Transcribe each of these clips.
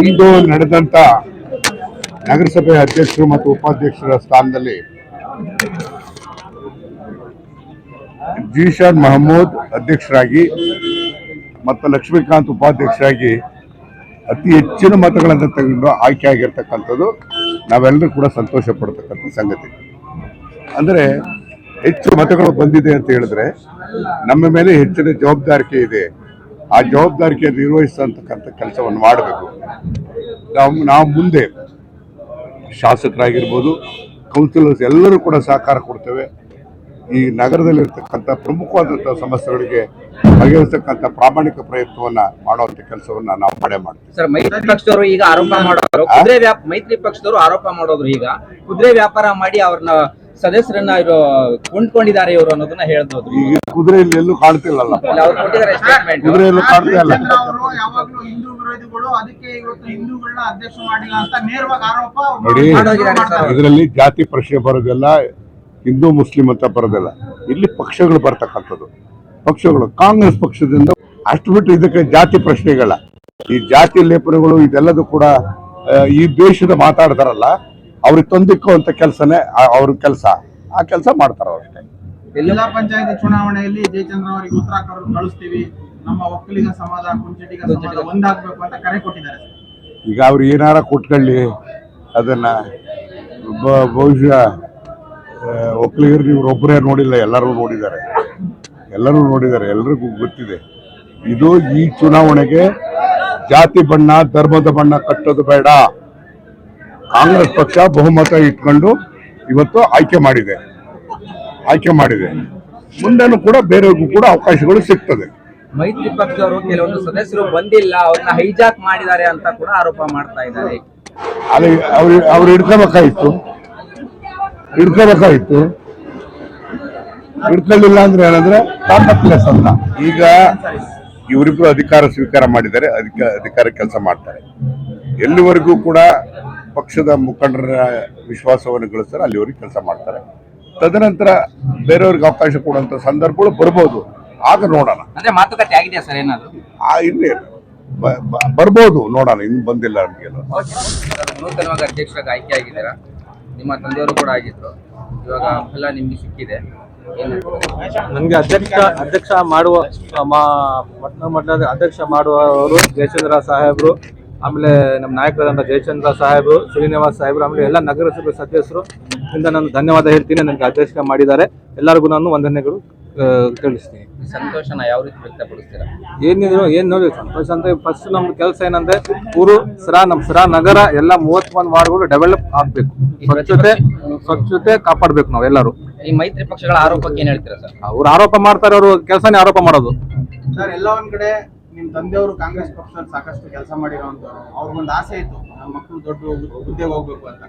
ಇಂದು ನಡೆದಂತ ನಗರಸಭೆ ಅಧ್ಯಕ್ಷರು ಮತ್ತು ಉಪಾಧ್ಯಕ್ಷರ ಸ್ಥಾನದಲ್ಲಿ ಜೀಶಾನ್ ಮಹಮೂದ್ ಅಧ್ಯಕ್ಷರಾಗಿ ಮತ್ತು ಲಕ್ಷ್ಮೀಕಾಂತ್ ಉಪಾಧ್ಯಕ್ಷರಾಗಿ ಅತಿ ಹೆಚ್ಚಿನ ಮತಗಳನ್ನು ತೆಗೆದು ಆಯ್ಕೆ ಆಗಿರ್ತಕ್ಕಂಥದ್ದು ನಾವೆಲ್ಲರೂ ಕೂಡ ಸಂತೋಷ ಪಡ್ತಕ್ಕಂಥ ಸಂಗತಿ. ಅಂದರೆ ಹೆಚ್ಚು ಮತಗಳು ಬಂದಿದೆ ಅಂತ ಹೇಳಿದ್ರೆ ನಮ್ಮ ಮೇಲೆ ಹೆಚ್ಚಿನ ಜವಾಬ್ದಾರಿಕೆ ಇದೆ. ಆ ಜವಾಬ್ದಾರಿಕೆ ನಿರ್ವಹಿಸತಕ್ಕಂಥ ಕೆಲಸವನ್ನು ಮಾಡಬೇಕು. ನಾವು ಮುಂದೆ ಶಾಸಕರಾಗಿರ್ಬೋದು, ಕೌನ್ಸಿಲರ್ಸ್ ಎಲ್ಲರೂ ಕೂಡ ಸಹಕಾರ ಕೊಡ್ತೇವೆ. ಈ ನಗರದಲ್ಲಿರ್ತಕ್ಕಂಥ ಪ್ರಮುಖವಾದಂಥ ಸಮಸ್ಯೆಗಳಿಗೆ ಬಗೆಹರಿಸತಕ್ಕಂಥ ಪ್ರಾಮಾಣಿಕ ಪ್ರಯತ್ನವನ್ನ ಮಾಡುವಂತ ಕೆಲಸವನ್ನ ನಾವು ಮಾಡ್ತೀವಿ. ಸರ್, ಮೈತ್ರಿ ಪಕ್ಷದವರು ಈಗ ಆರೋಪ ಮಾಡೋರು ಮೈತ್ರಿ ಪಕ್ಷದವರು ಆರೋಪ ಮಾಡೋದ್ರು ಈಗ ಕುದುರೆ ವ್ಯಾಪಾರ ಮಾಡಿ ಅವ್ರನ್ನ ಸದಸ್ಯರನ್ನ ಇವರು ಕೊಂಡ್ಕೊಂಡಿದ್ದಾರೆ ಇವರು ಅನ್ನೋದನ್ನ ಹೇಳ್ಬೋದು. ಈಗ ಕುದುರೆಯಲ್ಲಿ ಎಲ್ಲೂ ಕಾಣ್ತಿಲ್ಲಲ್ಲ, ಕುದುರೆಯಲ್ಲೂ ಕಾಣ್ತಾ ಇಲ್ಲ. ನೋಡಿ, ಇದರಲ್ಲಿ ಜಾತಿ ಪ್ರಶ್ನೆ ಬರೋದಿಲ್ಲ, ಹಿಂದೂ ಮುಸ್ಲಿಂ ಅಂತ ಬರೋದಿಲ್ಲ. ಇಲ್ಲಿ ಪಕ್ಷಗಳು ಬರ್ತಕ್ಕಂಥದ್ದು. ಪಕ್ಷಗಳು ಕಾಂಗ್ರೆಸ್ ಪಕ್ಷದಿಂದ ಅಷ್ಟು ಬಿಟ್ಟು ಇದಕ್ಕೆ ಜಾತಿ ಪ್ರಶ್ನೆಗಳ ಈ ಜಾತಿ ಲೇಪನಗಳು ಇದೆಲ್ಲದೂ ಕೂಡ ಈ ದೇಶದ ಮಾತಾಡ್ತಾರಲ್ಲ, ಅವ್ರಿಗೆ ತಂದಿಕ್ಕುವಂತ ಕೆಲಸನೇ ಅವ್ರ ಕೆಲಸ. ಆ ಕೆಲಸ ಮಾಡ್ತಾರ ಅಷ್ಟೇ. ಜಿಲ್ಲಾ ಪಂಚಾಯತ್ ಚುನಾವಣೆಯಲ್ಲಿ ಜಯಚಂದ್ರ ಅವರಿಗೆ ಉತ್ತರ ಕಳಿಸ್ತೀವಿ, ನಮ್ಮ ಒಕ್ಕಲಿಗ ಸಮಾಜ ಕುಂಚಿಟಿಗ ಸಮಾಜ ಒಂದಾಗಬೇಕು ಅಂತ ಕರೆ ಕೊಟ್ಟಿದ್ದಾರೆ. ಈಗ ಅವ್ರು ಏನಾರ ಕೊಟ್ಕೊಳ್ಳಿ, ಅದನ್ನ ಬಹುಶಃ ಒಕ್ಕಲಿಗರು ಇವ್ರೊಬ್ಬರೇ ನೋಡಿಲ್ಲ, ಎಲ್ಲರೂ ನೋಡಿದ್ದಾರೆ, ಎಲ್ರಿಗೂ ಗೊತ್ತಿದೆ. ಇದು ಈ ಚುನಾವಣೆಗೆ ಜಾತಿ ಬಣ್ಣ ಧರ್ಮದ ಬಣ್ಣ ಕಟ್ಟೋದು ಬೇಡ. ಕಾಂಗ್ರೆಸ್ ಪಕ್ಷ ಬಹುಮತ ಇಟ್ಕೊಂಡು ಇವತ್ತು ಆಯ್ಕೆ ಮಾಡಿದೆ. ಮುಂದೆನೂ ಕೂಡ ಬೇರೆಯವ್ರಿಗೂ ಕೂಡ ಅವಕಾಶಗಳು ಸಿಗ್ತದೆ. ಮೈತ್ರಿ ಪಕ್ಷದವರು ಕೆಲವೊಂದು ಸದಸ್ಯರು ಬಂದಿಲ್ಲ, ಅವ್ರನ್ನ ಹೈಜಾಕ್ ಮಾಡಿದ್ದಾರೆ ಅಂತ ಕೂಡ ಆರೋಪ ಮಾಡ್ತಾ ಇದ್ದಾರೆ. ಅಲ್ಲಿ ಅವ್ರು ಹಿಡ್ಕೋಬೇಕಾಯ್ತು, ಹಿಡ್ಕೊಳ್ಳಿಲ್ಲ ಅಂದ್ರೆ ಏನಂದ್ರೆ ತಾಕತ್ಲೆಸ್ ಅಂತ. ಈಗ ಇವರಿಬ್ರು ಅಧಿಕಾರ ಸ್ವೀಕಾರ ಮಾಡಿದ್ದಾರೆ, ಅಧಿಕಾರ ಕೆಲಸ ಮಾಡ್ತಾರೆ. ಎಲ್ಲಿವರೆಗೂ ಕೂಡ ಪಕ್ಷದ ಮುಖಂಡರ ವಿಶ್ವಾಸವನ್ನು ಗಳಿಸ್ತಾರೆ, ಅಲ್ಲಿವರೆಗೆ ಕೆಲಸ ಮಾಡ್ತಾರೆ. ತದನಂತರ ಬೇರೆಯವ್ರಿಗೆ ಅವಕಾಶ ಕೊಡುವಂತ ಸಂದರ್ಭಗಳು ಬರ್ಬೋದು, ಆಗ ನೋಡೋಣ. ಅಂದ್ರೆ ಮಾತುಕತೆ ಆಗಿದೆಯಾ ಸರ್ ಏನಾದ್ರು? ಇನ್ನೇ ಬರ್ಬೋದು, ನೋಡೋಣ. ಇನ್ನು ಬಂದಿಲ್ಲ ನಮಗೆ. ನೂತನವಾಗಿ ಅಧ್ಯಕ್ಷರಾಗಿ ಆಯ್ಕೆ ಆಗಿದ್ದೀರಾ, ನಿಮ್ಮ ತಂದೆಯವರು ಕೂಡ ಆಗಿದ್ರು, ಇವಾಗ ಫಲ ನಿಮ್ಗೆ ಸಿಕ್ಕಿದೆ. ನನಗೆ ಅಧ್ಯಕ್ಷ ಮಾಡುವ ಮಟ್ಟದ ಅಧ್ಯಕ್ಷ ಮಾಡುವವರು ಜಯಚಂದ್ರ ಸಾಹೇಬ್ರು, ಆಮೇಲೆ ನಮ್ಮ ನಾಯಕರಾದಂಥ ಜಯಚಂದ್ರ ಸಾಹೇಬರು, ಶ್ರೀನಿವಾಸ್ ಸಾಹೇಬರು, ಆಮೇಲೆ ಎಲ್ಲ ನಗರಸಭೆ ಸದಸ್ಯರು ಇಂದ ನಾನು ಧನ್ಯವಾದ ಹೇಳ್ತೀನಿ. ನನಗೆ ಅಧ್ಯಕ್ಷ ಮಾಡಿದ್ದಾರೆ. ಎಲ್ಲರಿಗೂ ನಾನು ವಂದನೆಗಳು ತಿಳಿಸ್ತೀನಿ. ಸಂತೋಷನ ಯಾವ ರೀತಿ ವ್ಯಕ್ತಪಡಿಸ್ತೀರಾ? ಏನು ನೋಡಿ ಸಂತೋಷ ಅಂತ ಫಸ್ಟ್ ನಮ್ದು ಕೆಲಸ ಏನಂದ್ರೆ ನಮ್ಮ ಸಿರಾ ನಗರ ಎಲ್ಲ 31 ವಾರ್ಡ್ಗಳು ಡೆವಲಪ್ ಆಗ್ಬೇಕು, ಸ್ವಚ್ಛತೆ ಕಾಪಾಡ್ಬೇಕು ನಾವು ಎಲ್ಲರೂ. ಈ ಮೈತ್ರಿ ಪಕ್ಷಗಳ ಆರೋಪಕ್ಕೆ ಏನ್ ಹೇಳ್ತೀರಾ ಸರ್? ಅವ್ರು ಆರೋಪ ಮಾಡ್ತಾರೆ, ಅವ್ರು ಕೆಲಸನೇ ಆರೋಪ ಮಾಡೋದು. ಸರ್, ಎಲ್ಲ ಒಂದ್ ಕಡೆ ನಿಮ್ ತಂದೆಯವರು ಕಾಂಗ್ರೆಸ್ ಪಕ್ಷದಲ್ಲಿ ಸಾಕಷ್ಟು ಕೆಲಸ ಮಾಡಿರೋಂಥವ್ರು, ಅವ್ರಿಗೊಂದು ಆಸೆ ಇತ್ತು ನಮ್ಮ ಮಕ್ಕಳು ದೊಡ್ಡ ಹುದ್ದೆಗೆ ಹೋಗ್ಬೇಕು ಅಂತ.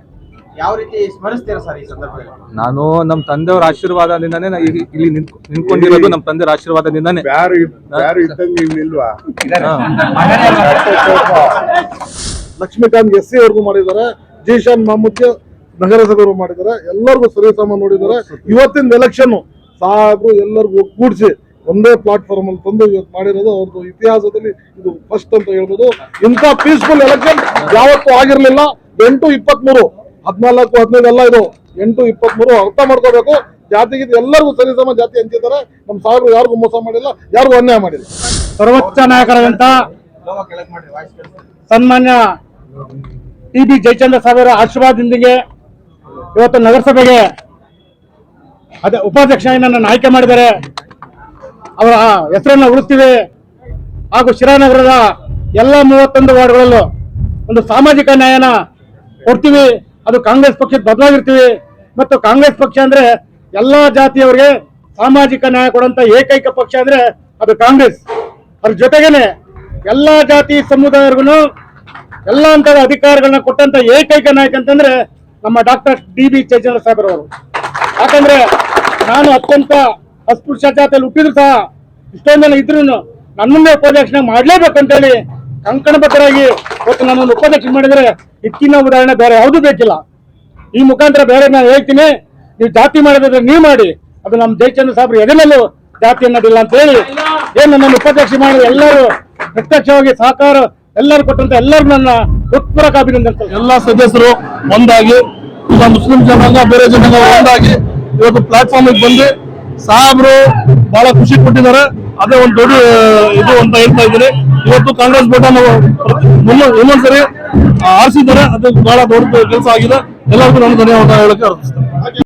ಯಾವ ರೀತಿ ಸ್ಮರಿಸ್ತೀರಾ ಸರ್ ಈ ಸಂದರ್ಭದಲ್ಲಿ? ನಾನು ನಮ್ಮ ತಂದೆಯವರ ಆಶೀರ್ವಾದದಿಂದಾನೇ ಇಲ್ಲಿ ನಿಂತ್ಕೊಂಡಿರೋದು. ನಮ್ಮ ತಂದೆಯವರ ಆಶೀರ್ವಾದದಿಂದಾನೇ. ಲಕ್ಷ್ಮೀಕಾಂತ್ ಎಸ್ ಸಿ ಅವ್ರಿಗೂ ಮಾಡಿದ್ದಾರೆ, ಜೀಶಾನ್ ಮಹಮೂದ್ಗೆ ನಗರಸಭೆಯವರು ಮಾಡಿದ್ದಾರೆ, ಎಲ್ಲರಿಗೂ ಸರಿಸಮ ನೋಡಿದ್ದಾರೆ. ಇವತ್ತಿನ ಎಲೆಕ್ಷನ್ ಸಾಹೇಬ್ರು ಎಲ್ಲರಿಗೂ ಒಗ್ಗೂಡಿಸಿ ಒಂದೇ ಪ್ಲಾಟ್ಫಾರ್ಮ್ ಅಲ್ಲಿ ತಂದು ಇವತ್ತು ಮಾಡಿರೋದು ಅವ್ರದ್ದು ಇತಿಹಾಸದಲ್ಲಿ ಇದು ಫಸ್ಟ್ ಅಂತ ಹೇಳ್ಬೋದು. ಇಂಥ ಪೀಸ್ಫುಲ್ ಎಲೆಕ್ಷನ್ ಯಾವತ್ತೂ ಆಗಿರ್ಲಿಲ್ಲ. 8-23 14 15 ಎಲ್ಲ ಇದು 8-23 ಅರ್ಥ ಮಾಡ್ಕೋಬೇಕು. ಜಾತಿಗೆ ಎಲ್ಲರಿಗೂ ಸರಿಸಮ ಜಾತಿ ಹಂಚಿದ್ದಾರೆ. ನಮ್ಮ ಸಾಹೇಬರು ಯಾರಿಗೂ ಮೋಸ ಮಾಡಿಲ್ಲ, ಯಾರಿಗೂ ಅನ್ಯಾಯ ಮಾಡಿಲ್ಲ. ಸರ್ವೋಚ್ಚ ನಾಯಕರಾದಂತ ಸನ್ಮಾನ್ಯ TB ಜಯಚಂದ್ರ ಸಾಹೇಬರ ಆಶೀರ್ವಾದದೊಂದಿಗೆ ಇವತ್ತು ನಗರಸಭೆಗೆ ಉಪಾಧ್ಯಕ್ಷನಾಗಿ ನನ್ನನ್ನು ಆಯ್ಕೆ ಮಾಡಿದ್ದಾರೆ. ಅವರ ಹೆಸರನ್ನು ಉಳಿಸ್ತೀವಿ ಹಾಗೂ ಶಿರಾನಗರದ ಎಲ್ಲ 31 ವಾರ್ಡ್ಗಳಲ್ಲೂ ಒಂದು ಸಾಮಾಜಿಕ ನ್ಯಾಯನ ಕೊಡ್ತೀವಿ. ಅದು ಕಾಂಗ್ರೆಸ್ ಪಕ್ಷದ ಬದಲಾಗಿರ್ತೀವಿ. ಮತ್ತು ಕಾಂಗ್ರೆಸ್ ಪಕ್ಷ ಅಂದ್ರೆ ಎಲ್ಲಾ ಜಾತಿಯವರಿಗೆ ಸಾಮಾಜಿಕ ನ್ಯಾಯ ಕೊಡುವಂತ ಏಕೈಕ ಪಕ್ಷ ಅಂದ್ರೆ ಅದು ಕಾಂಗ್ರೆಸ್. ಅದ್ರ ಜೊತೆಗೇನೆ ಎಲ್ಲಾ ಜಾತಿ ಸಮುದಾಯರಿಗೂ ಎಲ್ಲ ಹಂತದ ಅಧಿಕಾರಗಳನ್ನ ಕೊಟ್ಟಂತ ಏಕೈಕ ನಾಯಕ ಅಂತಂದ್ರೆ ನಮ್ಮ ಡಾಕ್ಟರ್ DB ಜಯಚಂದ್ರ ಸಾಹೇಬ್ರವರು. ಯಾಕಂದ್ರೆ ನಾನು ಅತ್ಯಂತ ಅಸ್ಪೃಶ್ಯ ಜಾತಿಯಲ್ಲಿ ಹುಟ್ಟಿದ್ರು ಸಹ ಇಷ್ಟೊಂದು ಜನ ಇದ್ರು ನನ್ನನ್ನೇ ಉಪಾಧ್ಯಕ್ಷ ಮಾಡ್ಲೇಬೇಕಂತೇಳಿ ಕಂಕಣಬದ್ಧರಾಗಿ ಇವತ್ತು ನನ್ನನ್ನು ಉಪಾಧ್ಯಕ್ಷ ಮಾಡಿದ್ರೆ ಇದಕ್ಕಿನ್ನ ಉದಾಹರಣೆ ಬೇರೆ ಯಾವುದೂ ಬೇಕಿಲ್ಲ. ಈ ಮುಖಾಂತರ ಬೇರೆ ನಾನು ಹೇಳ್ತೀನಿ, ನೀವು ಜಾತಿ ಮಾಡಿದ್ರೆ ನೀವು ಮಾಡಿ, ಅದು ನಮ್ಮ ಜಯಚಂದ್ರ ಸಾಹೇಬ್ರು ಎದೆನಲ್ಲೂ ಜಾತಿ ಅನ್ನೋದಿಲ್ಲ ಅಂತ ಹೇಳಿ ಏನು ನನ್ನ ಉಪಾಧ್ಯಕ್ಷ ಮಾಡಿ ಎಲ್ಲರೂ ಪ್ರತ್ಯಕ್ಷವಾಗಿ ಸಹಕಾರ ಎಲ್ಲರೂ ಕೊಟ್ಟಂತ ಎಲ್ಲರೂ ನನ್ನ ಹೃತ್ಪೂರ್ವಕ ಅಭಿನಂದನೆ. ಎಲ್ಲ ಸದಸ್ಯರು ಒಂದಾಗಿ ಈಗ ಮುಸ್ಲಿಂ ಜನಾಂಗ ಬೇರೆ ಜನಾಂಗ ಒಂದಾಗಿ ಇವತ್ತು ಪ್ಲಾಟ್ಫಾರ್ಮ್ ಬಂದು ಸಾಹೇಬ್ರು ಬಹಳ ಖುಷಿ ಕೊಟ್ಟಿದ್ದಾರೆ. ಅದೇ ಒಂದು ದೊಡ್ಡ ಇದು ಅಂತ ಹೇಳ್ತಾ ಇದ್ದೀನಿ. ಇವತ್ತು ಕಾಂಗ್ರೆಸ್ ಬಟನ್ ಇನ್ನೊಂದ್ಸರಿ ಆರಿಸಿದ್ದಾರೆ. ಅದು ಬಹಳ ದೊಡ್ಡ ಕೆಲಸ ಆಗಿದೆ. ಎಲ್ಲರಿಗೂ ನಾನು ಧನ್ಯವಾದ ಹೇಳಕ್ಕೆ ಅರ್ಪಿಸ್ತೇನೆ.